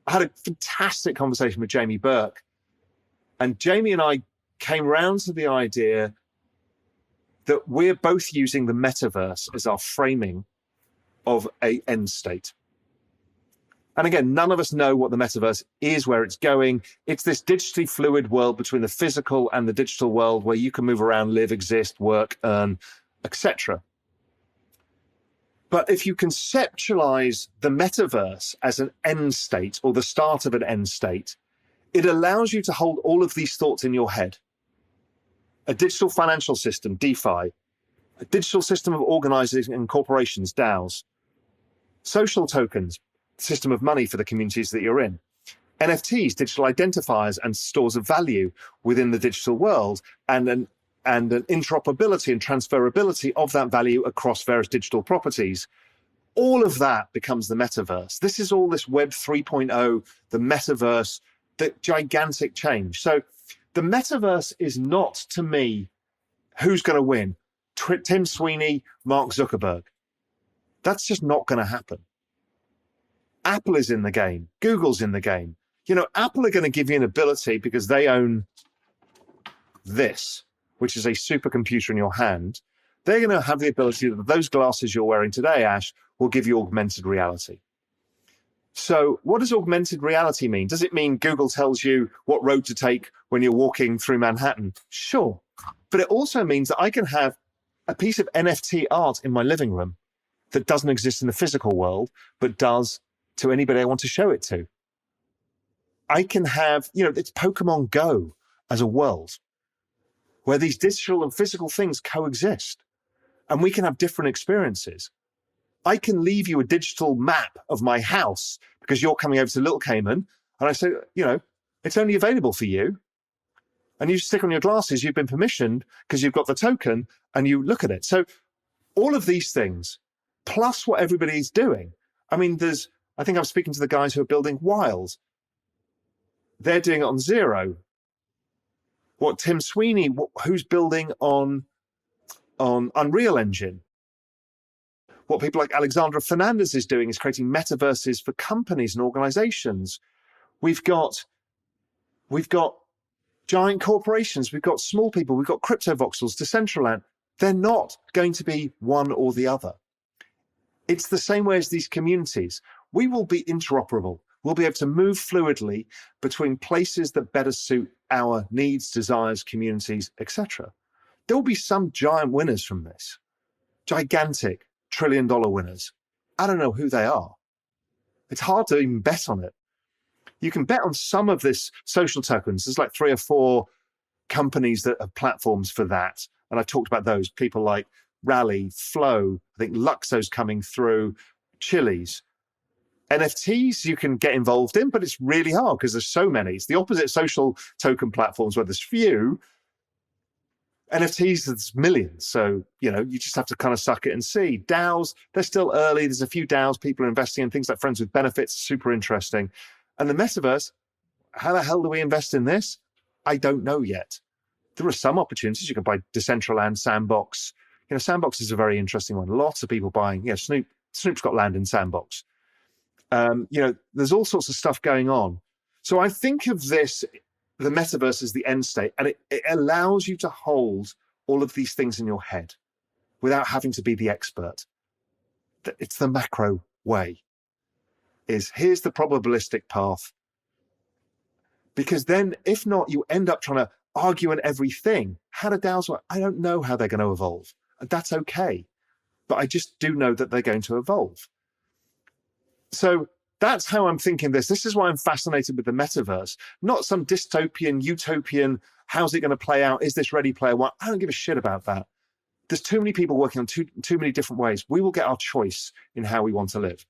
I had a fantastic conversation with Jamie Burke, and Jamie and I came round to the idea that we're both using the metaverse as our framing of a end state. And again, none of us know what the metaverse is, where it's going. It's this digitally fluid world between the physical and the digital world where you can move around, live, exist, work, earn, etc. But if you conceptualize the metaverse as an end state or the start of an end state, it allows you to hold all of these thoughts in your head. A digital financial system, DeFi, a digital system of organizing and corporations, DAOs, social tokens, system of money for the communities that you're in, NFTs, digital identifiers and stores of value within the digital world, and an interoperability and transferability of that value across various digital properties. All of that becomes the metaverse. This is all this Web 3.0, the metaverse, the gigantic change. So the metaverse is not, to me, who's going to win, Tim Sweeney, Mark Zuckerberg. That's just not going to happen. Apple is in the game. Google's in the game. You know, Apple are going to give you an ability because they own this, which is a supercomputer in your hand. They're going to have the ability that those glasses you're wearing today, Ash, will give you augmented reality. So what does augmented reality mean? Does it mean Google tells you what road to take when you're walking through Manhattan? Sure. But it also means that I can have a piece of NFT art in my living room that doesn't exist in the physical world, but does to anybody I want to show it to. I can have, you know, it's Pokemon Go as a world where these digital and physical things coexist and we can have different experiences. I can leave you a digital map of my house because you're coming over to Little Cayman and I say, you know, it's only available for you. And you stick on your glasses, you've been permissioned because you've got the token and you look at it. So all of these things, plus what everybody's doing. I mean, I think I'm speaking to the guys who are building Wild. They're doing it on Zero. What Tim Sweeney, who's building on Unreal Engine. What people like Alexandra Fernandez is doing is creating metaverses for companies and organizations. We've got giant corporations, we've got small people, we've got crypto voxels, Decentraland. They're not going to be one or the other. It's the same way as these communities. We will be interoperable. We'll be able to move fluidly between places that better suit our needs, desires, communities, etc. There will be some giant winners from this, gigantic trillion-dollar winners. I don't know who they are. It's hard to even bet on it. You can bet on some of this social tokens. There's like 3 or 4 companies that have platforms for that. And I've talked about those, people like Rally, Flow, I think Luxo's coming through, Chili's. NFTs you can get involved in, but it's really hard because there's so many. It's the opposite social token platforms where there's few. NFTs, there's millions. So, you know, you just have to kind of suck it and see. DAOs, they're still early. There's a few DAOs people are investing in, things like Friends with Benefits, super interesting. And the metaverse, how the hell do we invest in this? I don't know yet. There are some opportunities. You can buy Decentraland, Sandbox. You know, Sandbox is a very interesting one. Lots of people buying, you know, Snoop's got land in Sandbox. You know, there's all sorts of stuff going on. So I think of this, the metaverse as the end state, and it allows you to hold all of these things in your head without having to be the expert. It's the macro way. Here's the probabilistic path. Because then, if not, you end up trying to argue on everything. How do DAOs work? I don't know how they're going to evolve. And that's okay. But I just do know that they're going to evolve. So that's how I'm thinking this. This is why I'm fascinated with the metaverse. Not some dystopian, utopian, how's it going to play out? Is this Ready Player One? I don't give a shit about that. There's too many people working on too many different ways. We will get our choice in how we want to live.